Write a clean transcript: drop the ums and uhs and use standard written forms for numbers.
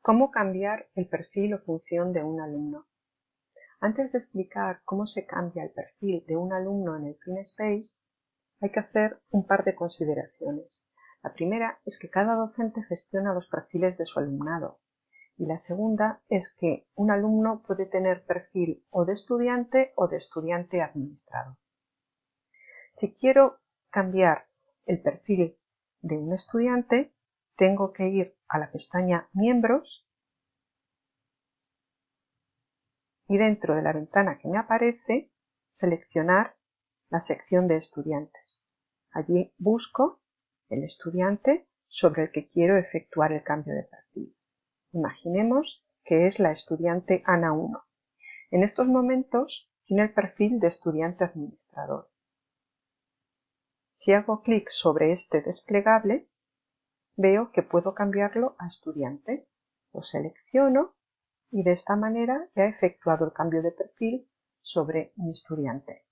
¿Cómo cambiar el perfil o función de un alumno? Antes de explicar cómo se cambia el perfil de un alumno en el FinSpace, hay que hacer un par de consideraciones. La primera es que cada docente gestiona los perfiles de su alumnado. Y la segunda es que un alumno puede tener perfil o de estudiante administrado. Si quiero cambiar el perfil de un estudiante, tengo que ir a la pestaña Miembros y dentro de la ventana que me aparece, seleccionar la sección de estudiantes. Allí busco el estudiante sobre el que quiero efectuar el cambio de perfil. Imaginemos que es la estudiante Ana 1. En estos momentos tiene el perfil de estudiante administrador. Si hago clic sobre este desplegable, veo que puedo cambiarlo a estudiante. Lo selecciono y de esta manera ya he efectuado el cambio de perfil sobre mi estudiante.